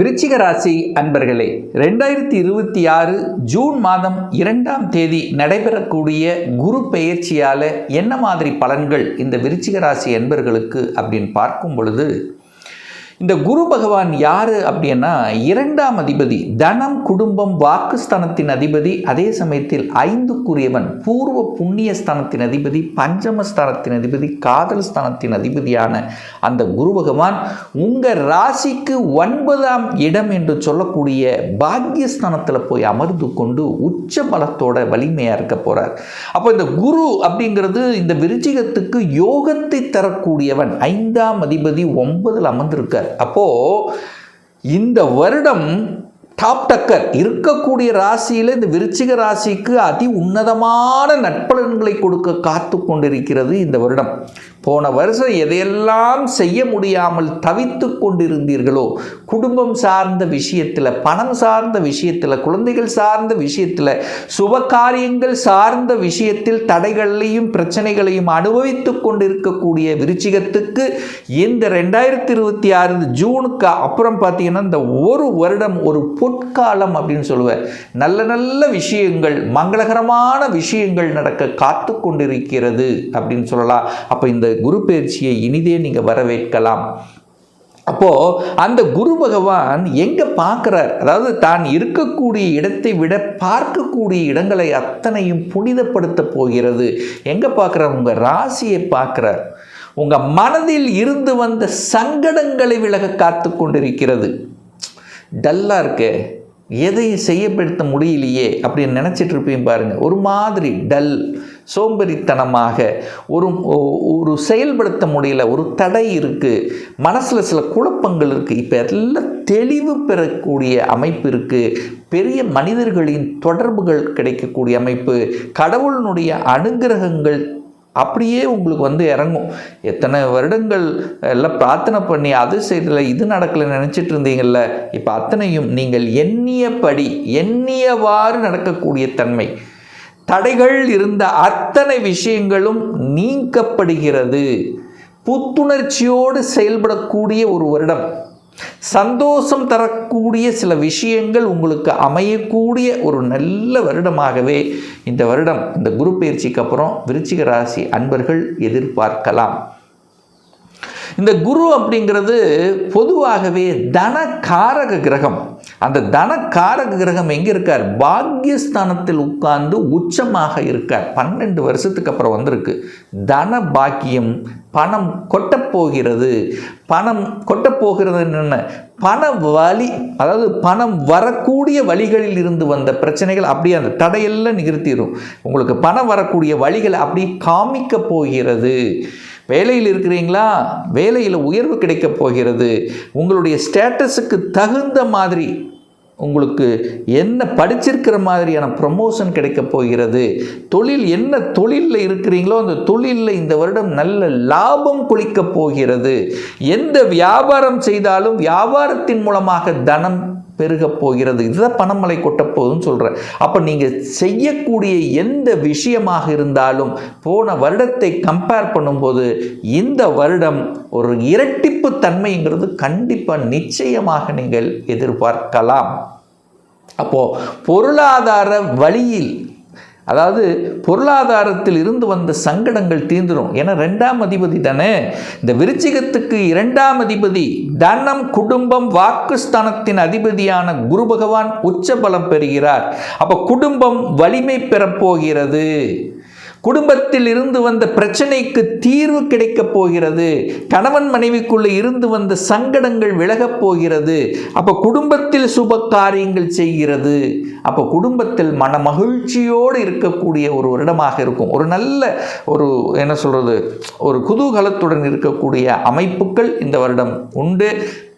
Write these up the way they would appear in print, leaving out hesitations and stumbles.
விருச்சிக ராசி அன்பர்களே, 2026 ஜூன் மாதம் 2ஆம் தேதி நடைபெறக்கூடிய குரு பெயர்ச்சியால் என்ன மாதிரி பலன்கள் இந்த விருச்சிக ராசி அன்பர்களுக்கு அப்படின்னு பார்க்கும் பொழுது, இந்த குரு பகவான் யார் அப்படின்னா 2ஆம் அதிபதி, தனம் குடும்பம் வாக்குஸ்தானத்தின் அதிபதி, அதே சமயத்தில் 5க்குரியவன், பூர்வ புண்ணிய ஸ்தானத்தின் அதிபதி, பஞ்சமஸ்தானத்தின் அதிபதி, காதல் ஸ்தானத்தின் அதிபதியான அந்த குரு பகவான் உங்கள் ராசிக்கு 9ஆம் இடம் என்று சொல்லக்கூடிய பாக்கியஸ்தானத்தில் போய் அமர்ந்து கொண்டு உச்ச பலத்தோட வலிமையாக இருக்க போகிறார். அப்போ இந்த குரு அப்படிங்கிறது இந்த விருச்சிகத்துக்கு யோகத்தை தரக்கூடியவன். 5ஆம் அதிபதி 9ல் அமர்ந்திருக்கார். அப்போ இந்த வருடம் டாப் டக்கர் இருக்கக்கூடிய ராசியில் இந்த விருச்சிக ராசிக்கு அதி உன்னதமான நட்பலன்களை கொடுக்க காத்து கொண்டிருக்கிறது இந்த வருடம். போன வருஷம் எதையெல்லாம் செய்ய முடியாமல் தவித்து கொண்டிருந்தீர்களோ, குடும்பம் சார்ந்த விஷயத்தில், பணம் சார்ந்த விஷயத்தில், குழந்தைகள் சார்ந்த விஷயத்தில், சுபகாரியங்கள் சார்ந்த விஷயத்தில் தடைகளையும் பிரச்சனைகளையும் அனுபவித்து கொண்டிருக்கக்கூடிய விருச்சிகத்துக்கு இந்த 2026 ஜூனுக்கு அப்புறம் பார்த்தீங்கன்னா இந்த ஒரு வருடம் ஒரு பொற்காலம் அப்படின்னு சொல்லுவேன். நல்ல நல்ல விஷயங்கள், மங்களகரமான விஷயங்கள் நடக்க காத்து கொண்டிருக்கிறது அப்படின்னு சொல்லலாம். அப்போ இந்த குரு பெயர்ச்சியை இனிதே நீங்கள் வரவேற்கலாம். அப்போது அந்த குரு பகவான் எங்கே பார்க்குறார், அதாவது தான் இருக்கக்கூடிய இடத்தை விட பார்க்கக்கூடிய இடங்களை அத்தனையும் புனிதப்படுத்த போகிறது. எங்கே பார்க்குறார்? உங்கள் ராசியை பார்க்குறார். உங்கள் மனதில் இருந்து வந்த சங்கடங்களை விலக காத்து கொண்டிருக்கிறது. டல்லாக இருக்கு, எதையும் செய்யப்படுத்த முடியலையே அப்படின்னு நினச்சிட்டு இருப்பீங்க பாருங்கள். ஒரு மாதிரி டல், சோம்பேறித்தனமாக, ஒரு செயல்படுத்த முடியல, ஒரு தடை இருக்குது, மனசில் சில குழப்பங்கள் இருக்குது. இப்போ எல்லாம் தெளிவு பெறக்கூடிய அமைப்பு இருக்குது. பெரிய மனிதர்களின் தொடர்புகள் கிடைக்கக்கூடிய அமைப்பு, கடவுளினுடைய அனுகிரகங்கள் அப்படியே உங்களுக்கு இறங்கும். எத்தனை வருடங்கள் எல்லாம் பிரார்த்தனை பண்ணி அது செய்யலை, இது நடக்கலை நினச்சிட்டு இருந்தீங்கள்ல, இப்போ அத்தனையும் நீங்கள் எண்ணியபடி எண்ணியவாறு நடக்கக்கூடிய தன்மை, தடைகள் இருந்த அத்தனை விஷயங்களும் நீக்கப்படுகிறது. புத்துணர்ச்சியோடு செயல்படக்கூடிய ஒரு வருடம், சந்தோஷம் தரக்கூடிய சில விஷயங்கள் உங்களுக்கு அமையக்கூடிய ஒரு நல்ல வருடமாகவே இந்த வருடம், இந்த குரு பெயர்ச்சிக்கு அப்புறம் விருச்சிக ராசி அன்பர்கள் எதிர்பார்க்கலாம். இந்த குரு அப்படிங்கிறது பொதுவாகவே தனகாரக கிரகம். அந்த தனகாரக கிரகம் எங்கே இருக்கார்? பாக்கியஸ்தானத்தில் உட்கார்ந்து உச்சமாக இருக்கார். 12 வருஷத்துக்கு அப்புறம் வந்திருக்கு. தன பாக்கியம், பணம் கொட்டப்போகிறது. பணம் கொட்டப்போகிறது என்ன? பண வழி, அதாவது பணம் வரக்கூடிய வழிகளில் இருந்து வந்த பிரச்சனைகள் அப்படியே அந்த தடையெல்லாம் நிகழ்த்திடும். உங்களுக்கு பணம் வரக்கூடிய வழிகளை அப்படி காமிக்க போகிறது. வேலையில் இருக்கிறீங்களா? வேலையில் உயர்வு கிடைக்க போகிறது. உங்களுடைய ஸ்டேட்டஸுக்கு தகுந்த மாதிரி, உங்களுக்கு என்ன படிச்சிருக்கிற மாதிரியான ப்ரமோஷன் கிடைக்க போகிறது. தொழில், என்ன தொழிலில் இருக்கிறீங்களோ அந்த தொழிலில் இந்த வருடம் நல்ல லாபம் கொளிக்க போகிறது. எந்த வியாபாரம் செய்தாலும் வியாபாரத்தின் மூலமாக தனம் பெருக போகிறது. இதுதான் பணமழை கொட்டப்போகுதுன்னு சொல்கிறேன். அப்போ நீங்கள் செய்யக்கூடிய எந்த விஷயமாக இருந்தாலும் போன வருடத்தை கம்பேர் பண்ணும்போது இந்த வருடம் ஒரு இரட்டிப்பு தன்மைங்கிறது கண்டிப்பாக நிச்சயமாக நீங்கள் எதிர்பார்க்கலாம். அப்போது பொருளாதார வழியில், அதாவது பொருளாதாரத்தில் இருந்து வந்த சங்கடங்கள் தீர்ந்துடும். ஏன்னா 2ஆம் அதிபதி தானே இந்த விருச்சிகத்துக்கு. 2ஆம் அதிபதி தனம் குடும்பம் வாக்குஸ்தானத்தின் அதிபதியான குரு பகவான் உச்ச பலம் பெறுகிறார். அப்போ குடும்பம் வலிமை பெறப்போகிறது. குடும்பத்தில் இருந்து வந்த பிரச்சனைக்கு தீர்வு கிடைக்கப் போகிறது. கணவன் மனைவிக்குள்ளே இருந்து வந்த சங்கடங்கள் விலகப் போகிறது. அப்போ குடும்பத்தில் சுப காரியங்கள் செய்கிறது. அப்போ குடும்பத்தில் மன மகிழ்ச்சியோடு இருக்கக்கூடிய ஒரு வருடமாக இருக்கும். ஒரு நல்ல என்ன சொல்கிறது, ஒரு குதூகலத்துடன் இருக்கக்கூடிய அமைப்புகள் இந்த வருடம் உண்டு.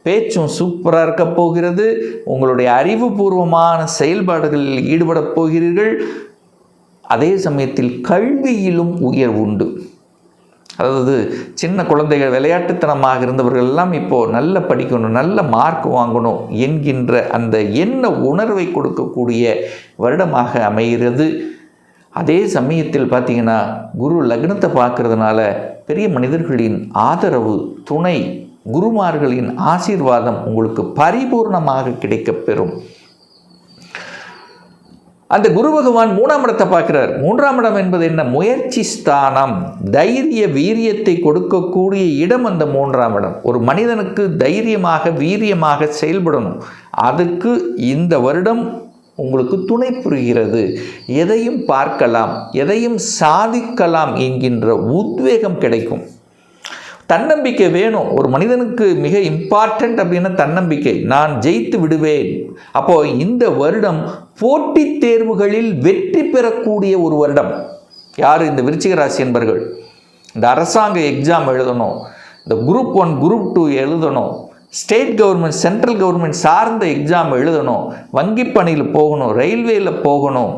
பேச்சும் சூப்பராக இருக்க போகிறது. உங்களுடைய அறிவுபூர்வமான செயல்பாடுகளில் ஈடுபட போகிறீர்கள். அதே சமயத்தில் கல்வியிலும் உயர்வு உண்டு. அதாவது சின்ன குழந்தைகள், விளையாட்டுத்தனமாக இருந்தவர்கள் எல்லாம் இப்போது நல்ல படிக்கணும், நல்ல மார்க் வாங்கணும் என்கின்ற அந்த எண்ண உணர்வை கொடுக்கக்கூடிய வருடமாக அமைகிறது. அதே சமயத்தில் பார்த்திங்கன்னா குரு லக்னத்தை பார்க்கறதுனால பெரிய மனிதர்களின் ஆதரவு, துணை, குருமார்களின் ஆசீர்வாதம் உங்களுக்கு பரிபூர்ணமாக கிடைக்கப்பெறும். அந்த குரு பகவான் 3ஆம் இடத்தை பார்க்கிறார். 3ஆம் இடம் என்பது என்ன? முயற்சி ஸ்தானம், தைரிய வீரியத்தை கொடுக்கக்கூடிய இடம் அந்த 3ஆம் இடம். ஒரு மனிதனுக்கு தைரியமாக வீரியமாக செயல்படணும். அதுக்கு இந்த வருடம் உங்களுக்கு துணை புரிகிறது. எதையும் பார்க்கலாம், எதையும் சாதிக்கலாம் என்கின்ற உத்வேகம் கிடைக்கும். தன்னம்பிக்கை வேணும். ஒரு மனிதனுக்கு மிக இம்பார்ட்டன்ட் அப்படின்னா தன்னம்பிக்கை. நான் ஜெயித்து விடுவேன். அப்போ இந்த வருடம் போட்டித் தேர்வுகளில் வெற்றி பெறக்கூடிய ஒரு வருடம். யார்? இந்த விருச்சிக ராசி என்பர்கள். இந்த அரசாங்க எக்ஸாம் எழுதணும், இந்த குரூப் 1 குரூப் 2 எழுதணும், ஸ்டேட் கவர்மெண்ட் சென்ட்ரல் கவர்மெண்ட் சார்ந்த எக்ஸாம் எழுதணும், வங்கி பணியில் போகணும், ரயில்வேயில் போகணும்,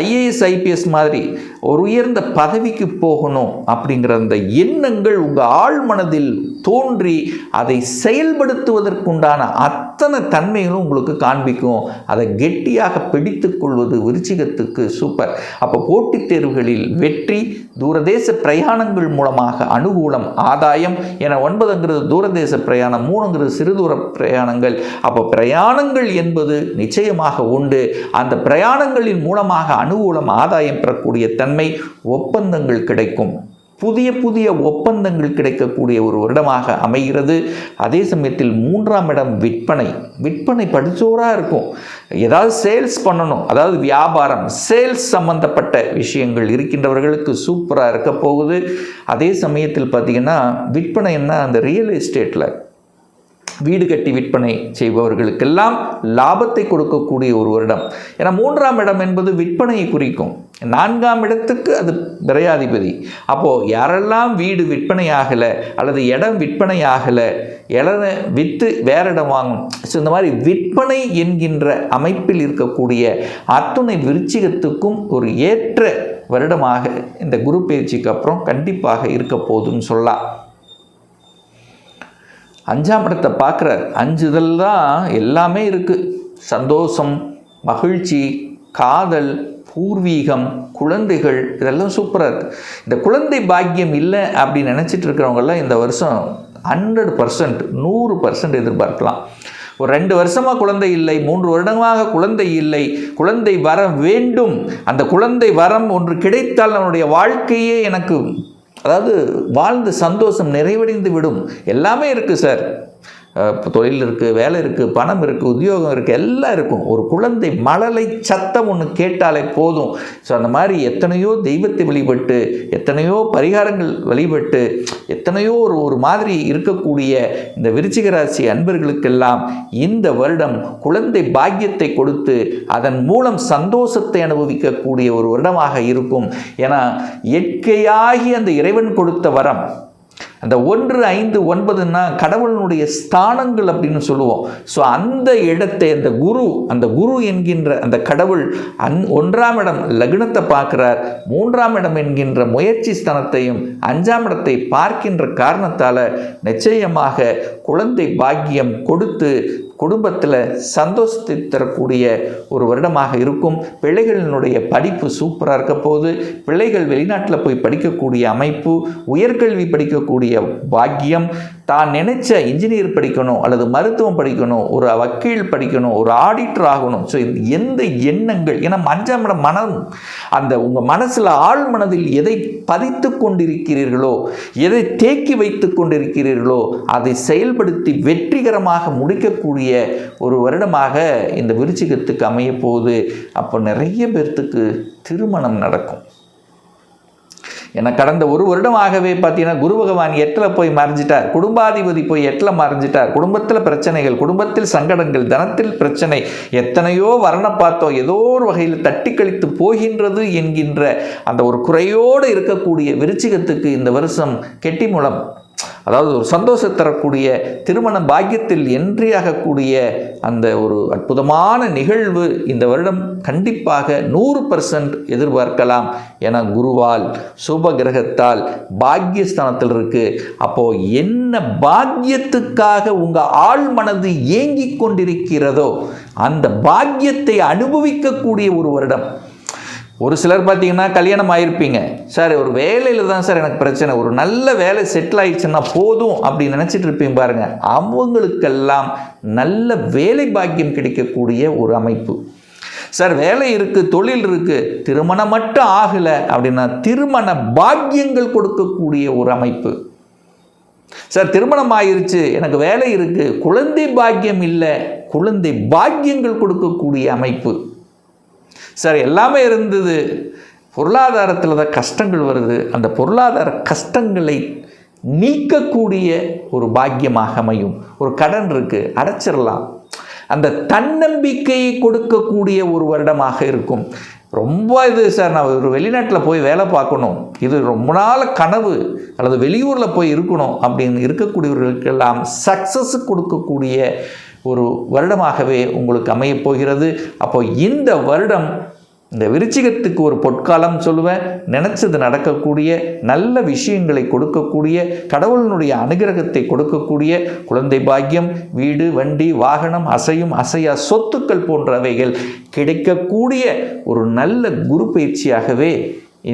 ஐஏஎஸ் ஐபிஎஸ் மாதிரி ஒரு உயர்ந்த பதவிக்கு போகணும் அப்படிங்கிற அந்த எண்ணங்கள் உங்கள் ஆழ் மனதில் தோன்றி அதை செயல்படுத்துவதற்குண்டான அத்தனை தன்மைகளும் உங்களுக்கு காண்பிக்கும். அதை கெட்டியாக பிடித்து கொள்வது விருச்சிகத்துக்கு சூப்பர். அப்போ போட்டித் தேர்வுகளில் வெற்றி, தூரதேச பிரயாணங்கள் மூலமாக அனுகூலம், ஆதாயம். என 9ங்கிறது தூரதேச பிரயாணம், 3ங்கிறது சிறுதூர பிரயாணங்கள். அப்போ பிரயாணங்கள் என்பது நிச்சயமாக உண்டு. அந்த பிரயாணங்களின் மூலமாக அனுகூலம், ஆதாயம் பெறக்கூடிய தன்மை, ஒப்பந்தங்கள் கிடைக்கும். புதிய புதிய ஒப்பந்தங்கள் கிடைக்கக்கூடிய ஒரு வருடமாக அமைகிறது. அதே சமயத்தில் 3ஆம் இடம் விற்பனை படிச்சோராக இருக்கும். ஏதாவது சேல்ஸ் பண்ணணும், அதாவது வியாபாரம், சேல்ஸ் சம்பந்தப்பட்ட விஷயங்கள் இருக்கின்றவர்களுக்கு சூப்பராக இருக்க போகுது. அதே சமயத்தில் பார்த்திங்கன்னா விற்பனைன்னா அந்த ரியல் எஸ்டேட்டில் வீடு கட்டி விற்பனை செய்பவர்களுக்கெல்லாம் லாபத்தை கொடுக்கக்கூடிய ஒரு வருடம். ஏன்னா 3ஆம் இடம் என்பது விற்பனையை குறிக்கும். 4ஆம் இடத்துக்கு அது விரையாதிபதி. அப்போது யாரெல்லாம் வீடு விற்பனை ஆகலை அல்லது இடம் விற்பனை ஆகலை, இடம் விற்று வேற இடம் வாங்கணும், ஸோ இந்த மாதிரி விற்பனை என்கின்ற அமைப்பில் இருக்கக்கூடிய அத்துணை விருச்சிகத்துக்கும் ஒரு ஏற்ற வருடமாக இந்த குரு பயிற்சிக்கு அப்புறம் கண்டிப்பாக இருக்க போதுன்னு சொல்லலாம். 5ஆம் இடத்தை பார்க்குறார். 5 இதில் தான் எல்லாமே இருக்குது. சந்தோஷம், மகிழ்ச்சி, காதல், பூர்வீகம், குழந்தைகள், இதெல்லாம் சூப்பராக இருக்குது. இந்த குழந்தை பாக்கியம் இல்லை அப்படின்னு நினச்சிட்டு இருக்கிறவங்கெல்லாம் இந்த வருஷம் 100% 100% எதிர்பார்க்கலாம். ஒரு 2 வருஷமாக குழந்தை இல்லை, 3 வருடமாக குழந்தை இல்லை, குழந்தை வர வேண்டும். அந்த குழந்தை வரம் ஒன்று கிடைத்தால் நம்முடைய வாழ்க்கையே எனக்கு, அதாவது வாழ்ந்து சந்தோஷம் நிறைவடைந்து விடும். எல்லாமே இருக்குது சார். தொழில் இருக்குது, வேலை இருக்குது, பணம் இருக்குது, உத்தியோகம் இருக்குது, எல்லாம் இருக்கும். ஒரு குழந்தை மழலை சத்தம் ஒன்று கேட்டாலே போதும். ஸோ அந்த மாதிரி எத்தனையோ தெய்வத்தை வழிபட்டு, எத்தனையோ பரிகாரங்கள் வழிபட்டு, எத்தனையோ ஒரு மாதிரி இருக்கக்கூடிய இந்த விருச்சிக ராசி அன்பர்களுக்கெல்லாம் இந்த வருடம் குழந்தை பாக்கியத்தை கொடுத்து அதன் மூலம் சந்தோஷத்தை அனுபவிக்கக்கூடிய ஒரு வருடமாக இருக்கும். ஏன்னா இயற்கையாகி அந்த இறைவன் கொடுத்த வரம், அந்த 1, 5, 9ன்னா கடவுளினுடைய ஸ்தானங்கள் அப்படின்னு சொல்லுவோம். ஸோ அந்த இடத்தை அந்த குரு என்கின்ற அந்த கடவுள் 1ஆம் இடம் லக்னத்தை பார்க்கிறார். 3ஆம் இடம் என்கின்ற முயற்சி ஸ்தானத்தையும் 5ஆம் இடத்தை பார்க்கின்ற காரணத்தால் நிச்சயமாக குழந்தை பாக்கியம் கொடுத்து குடும்பத்தில் சந்தோஷத்தை தரக்கூடிய ஒரு வருடமாக இருக்கும். பிள்ளைகளினுடைய படிப்பு சூப்பராக இருக்க போது. பிள்ளைகள் வெளிநாட்டில் போய் படிக்கக்கூடிய அமைப்பு, உயர்கல்வி படிக்கக்கூடிய பாக்கியம், தான் நினைச்ச இன்ஜினியர் படிக்கணும் அல்லது மருத்துவம் படிக்கணும், ஒரு வக்கீல் படிக்கணும், ஒரு ஆடிட்டர் ஆகணும். ஸோ எந்த எண்ணங்கள், ஏன்னா 5ஆம் இடம் மனம், அந்த உங்கள் மனசில் ஆழ் மனதில் எதை பதித்து கொண்டிருக்கிறீர்களோ, எதை தேக்கி வைத்து கொண்டிருக்கிறீர்களோ அதை செயல்படுத்தி வெற்றிகரமாக முடிக்கக்கூடிய ஒரு வருடமாக இந்த விருச்சிகத்துக்கு அமைய போகுது. அப்போ நிறைய பேர்த்துக்கு திருமணம் நடக்கும். ஏன்னா கடந்த ஒரு வருடமாகவே பார்த்தீங்கன்னா குரு பகவான் 8ல் போய் மறைஞ்சிட்டார், குடும்பாதிபதி போய் 8ல் மறைஞ்சிட்டார். குடும்பத்தில் பிரச்சனைகள், குடும்பத்தில் சங்கடங்கள், தனத்தில் பிரச்சனை, எத்தனையோ வரணை பார்த்தோம், ஏதோ ஒரு வகையில் தட்டி கழித்து போகின்றது என்கின்ற அந்த ஒரு குறையோடு இருக்கக்கூடிய விருச்சிகத்துக்கு இந்த வருஷம் கெட்டி மூலம், அதாவது ஒரு சந்தோஷம் தரக்கூடிய திருமண பாக்கியத்தில் என்றியாகக்கூடிய அந்த ஒரு அற்புதமான நிகழ்வு இந்த வருடம் கண்டிப்பாக 100% எதிர்பார்க்கலாம். என குருவால், சுப கிரகத்தால் பாக்கியஸ்தானத்தில் இருக்கு. அப்போ என்ன பாக்கியத்துக்காக உங்க ஆழ் மனது ஏங்கிக் கொண்டிருக்கிறதோ அந்த பாக்கியத்தை அனுபவிக்கக்கூடிய ஒரு வருடம். ஒரு சிலர் பார்த்தீங்கன்னா கல்யாணம் ஆகிருப்பீங்க, சார் ஒரு வேலையில் தான் சார் எனக்கு பிரச்சனை, ஒரு நல்ல வேலை செட்டில் ஆயிடுச்சுன்னா போதும் அப்படின்னு நினச்சிட்டு இருப்பீங்க பாருங்கள். அவங்களுக்கெல்லாம் நல்ல வேலை பாக்கியம் கிடைக்கக்கூடிய ஒரு அமைப்பு. சார் வேலை இருக்குது, தொழில் இருக்குது, திருமணம் மட்டும் ஆகலை அப்படின்னா திருமண பாக்கியங்கள் கொடுக்கக்கூடிய ஒரு அமைப்பு. சார் திருமணம் ஆயிருச்சு, எனக்கு வேலை இருக்குது, குழந்தை பாக்கியம் இல்லை, குழந்தை பாக்கியங்கள் கொடுக்கக்கூடிய அமைப்பு. சார் எல்லாமே இருந்தது, பொருளாதாரத்தில் தான் கஷ்டங்கள் வருது, அந்த பொருளாதார கஷ்டங்களை நீக்கக்கூடிய ஒரு பாக்கியமாக அமையும். ஒரு கடன் இருக்குது, அடைச்சிடலாம், அந்த தன்னம்பிக்கையை கொடுக்கக்கூடிய ஒரு வருடமாக இருக்கும். ரொம்ப இது சார் நான் ஒரு வெளிநாட்டில் போய் வேலை பார்க்கணும், இது ரொம்ப நாள் கனவு, அல்லது வெளியூரில் போய் இருக்கணும் அப்படின்னு இருக்கக்கூடியவர்களுக்கெல்லாம் சக்ஸஸ் கொடுக்கக்கூடிய ஒரு வருடமாகவே உங்களுக்கு அமையப் போகிறது. அப்போ இந்த வருடம் இந்த விருச்சிகத்துக்கு ஒரு பொற்காலம் சொல்லுவேன். நினச்சது நடக்கக்கூடிய, நல்ல விஷயங்களை கொடுக்கக்கூடிய, கடவுளினுடைய அனுகிரகத்தை கொடுக்கக்கூடிய, குழந்தை பாக்கியம், வீடு, வண்டி, வாகனம், அசையும் அசையா சொத்துக்கள் போன்றவைகள் கிடைக்கக்கூடிய ஒரு நல்ல குரு பயிற்சியாகவே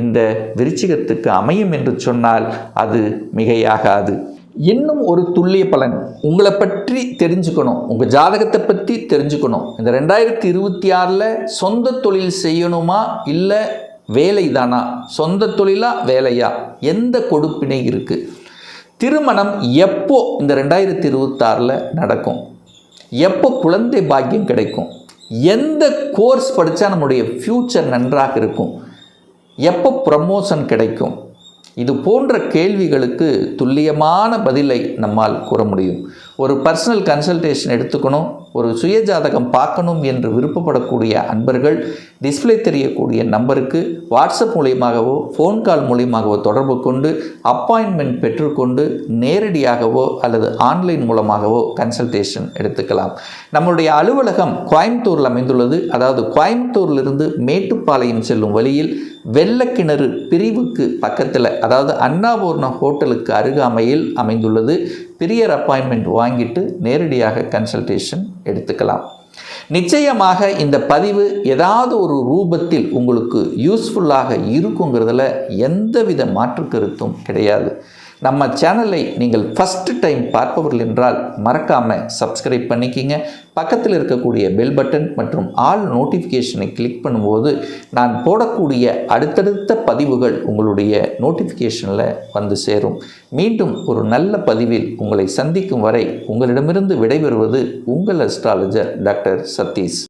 இந்த விருச்சிகத்துக்கு அமையும் என்று சொன்னால் அது மிகையாகாது. இன்னும் ஒரு துல்லிய பலன் உங்களை பற்றி தெரிஞ்சுக்கணும், உங்கள் ஜாதகத்தை பற்றி தெரிஞ்சுக்கணும். இந்த 2026 சொந்த தொழில் செய்யணுமா இல்லை வேலை தானா, சொந்த தொழிலா வேலையா, எந்த கொடுப்பினை இருக்குது, திருமணம் எப்போ இந்த 2026 நடக்கும், எப்போ குழந்தை பாக்கியம் கிடைக்கும், எந்த கோர்ஸ் படித்தா நம்முடைய ஃப்யூச்சர் நன்றாக இருக்கும், எப்போ ப்ரமோஷன் கிடைக்கும், இது போன்ற கேள்விகளுக்கு துல்லியமான பதிலை நம்மால் கூற முடியும். ஒரு பர்சனல் கன்சல்டேஷன் எடுத்துக்கணும், ஒரு சுயஜாதகம் பார்க்கணும் என்று விருப்பப்படக்கூடிய அன்பர்கள் டிஸ்பிளே தெரியக்கூடிய நம்பருக்கு வாட்ஸ்அப் மூலியமாகவோ ஃபோன் கால் மூலியமாகவோ தொடர்பு கொண்டு அப்பாயின்மெண்ட் பெற்றுக்கொண்டு நேரடியாகவோ அல்லது ஆன்லைன் மூலமாகவோ கன்சல்டேஷன் எடுத்துக்கலாம். நம்மளுடைய அலுவலகம் கோயம்புத்தூரில் அமைந்துள்ளது. அதாவது கோயம்புத்தூரிலிருந்து மேட்டுப்பாளையம் செல்லும் வழியில் வெள்ளக்கிணறு பிரிவுக்கு பக்கத்தில், அதாவது அண்ணாபூர்ணம் ஹோட்டலுக்கு அருகாமையில் அமைந்துள்ளது. பிரியர் அப்பாயின்மெண்ட் வாங்கிட்டு நேரடியாக கன்சல்டேஷன் எடுத்துக்கலாம். நிச்சயமாக இந்த பதிவு ஏதாவது ஒரு ரூபத்தில் உங்களுக்கு யூஸ்ஃபுல்லாக இருக்குங்கிறதுல எந்தவித மாற்று கருத்தும் கிடையாது. நம்ம சேனலை நீங்கள் ஃபஸ்ட்டு டைம் பார்ப்பவர்கள் என்றால் மறக்காமல் சப்ஸ்கிரைப் பண்ணிக்கிங்க. பக்கத்தில் இருக்கக்கூடிய பெல் பட்டன் மற்றும் ஆல் நோட்டிஃபிகேஷனை கிளிக் பண்ணும்போது நான் போடக்கூடிய அடுத்தடுத்த பதிவுகள் உங்களுடைய நோட்டிஃபிகேஷனில் வந்து சேரும். மீண்டும் ஒரு நல்ல பதிவில் உங்களை சந்திக்கும் வரை உங்களிடமிருந்து விடைபெறுவது உங்கள் அஸ்ட்ராலஜர் டாக்டர் சதீஷ்.